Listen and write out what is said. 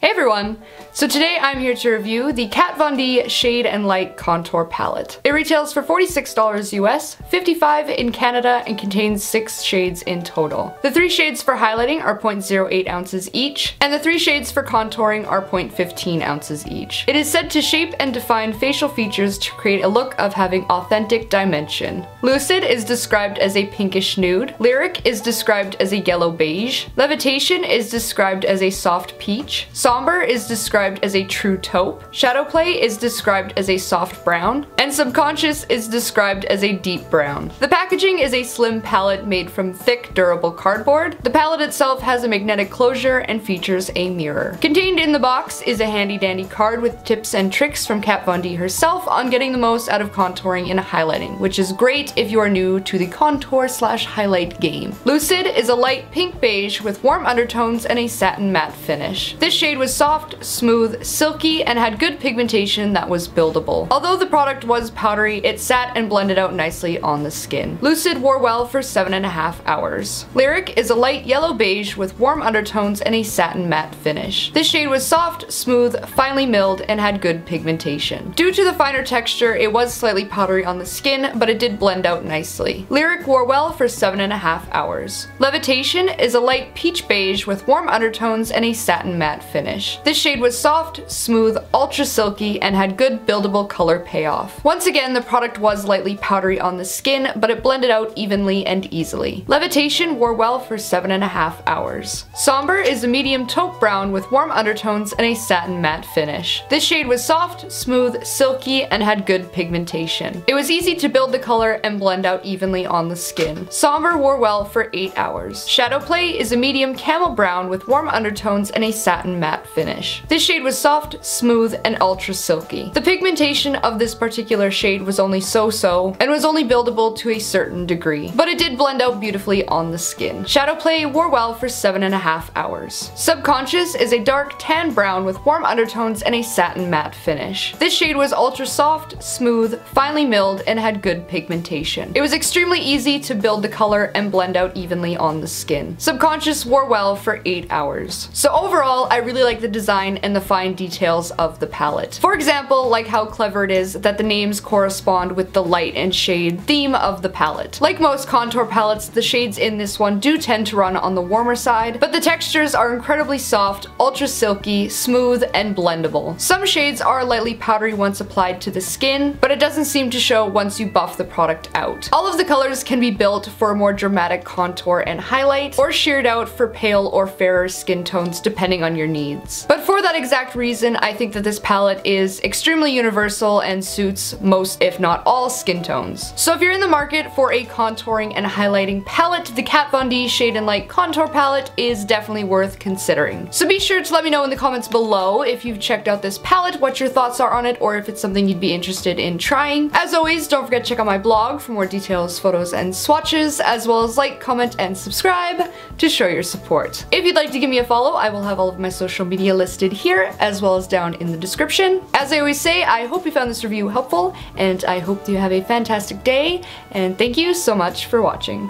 Hey everyone! So today I'm here to review the Kat Von D Shade and Light Contour Palette. It retails for $46 US, $55 in Canada, and contains 6 shades in total. The 3 shades for highlighting are 0.08 ounces each, and the 3 shades for contouring are 0.15 ounces each. It is said to shape and define facial features to create a look of having authentic dimension. Lucid is described as a pinkish nude, Lyric is described as a yellow beige, Levitation is described as a soft peach, Sombre is described as a true taupe, Shadowplay is described as a soft brown, and Subconscious is described as a deep brown. The packaging is a slim palette made from thick, durable cardboard. The palette itself has a magnetic closure and features a mirror. Contained in the box is a handy-dandy card with tips and tricks from Kat Von D herself on getting the most out of contouring and highlighting, which is great if you are new to the contour/highlight game. Lucid is a light pink beige with warm undertones and a satin matte finish. This shade was soft, smooth, silky, and had good pigmentation that was buildable. Although the product was powdery, it sat and blended out nicely on the skin. Lucid wore well for 7.5 hours. Lyric is a light yellow beige with warm undertones and a satin matte finish. This shade was soft, smooth, finely milled, and had good pigmentation. Due to the finer texture, it was slightly powdery on the skin, but it did blend out nicely. Lyric wore well for 7.5 hours. Levitation is a light peach beige with warm undertones and a satin matte finish. This shade was soft, smooth, ultra silky, and had good buildable color payoff. Once again, the product was lightly powdery on the skin, but it blended out evenly and easily. Levitation wore well for 7.5 hours. Sombre is a medium taupe brown with warm undertones and a satin matte finish. This shade was soft, smooth, silky, and had good pigmentation. It was easy to build the color and blend out evenly on the skin. Sombre wore well for 8 hours. Shadowplay is a medium camel brown with warm undertones and a satin matte finish. This shade was soft, smooth, and ultra silky. The pigmentation of this particular shade was only so-so and was only buildable to a certain degree, but it did blend out beautifully on the skin. Shadowplay wore well for 7.5 hours. Subconscious is a dark tan brown with warm undertones and a satin matte finish. This shade was ultra soft, smooth, finely milled, and had good pigmentation. It was extremely easy to build the color and blend out evenly on the skin. Subconscious wore well for 8 hours. So overall, I really like the design and the fine details of the palette. For example, like how clever it is that the names correspond with the light and shade theme of the palette. Like most contour palettes, the shades in this one do tend to run on the warmer side, but the textures are incredibly soft, ultra silky, smooth, and blendable. Some shades are lightly powdery once applied to the skin, but it doesn't seem to show once you buff the product out. All of the colors can be built for a more dramatic contour and highlight, or sheared out for pale or fairer skin tones depending on your needs. But for that exact reason, I think that this palette is extremely universal and suits most, if not all, skin tones. So if you're in the market for a contouring and highlighting palette, the Kat Von D Shade and Light Contour Palette is definitely worth considering. So be sure to let me know in the comments below if you've checked out this palette, what your thoughts are on it, or if it's something you'd be interested in trying. As always, don't forget to check out my blog for more details, photos, and swatches, as well as like, comment, and subscribe to show your support. If you'd like to give me a follow, I will have all of my social media listed here, as well as down in the description. As I always say, I hope you found this review helpful, and I hope you have a fantastic day, and thank you so much for watching.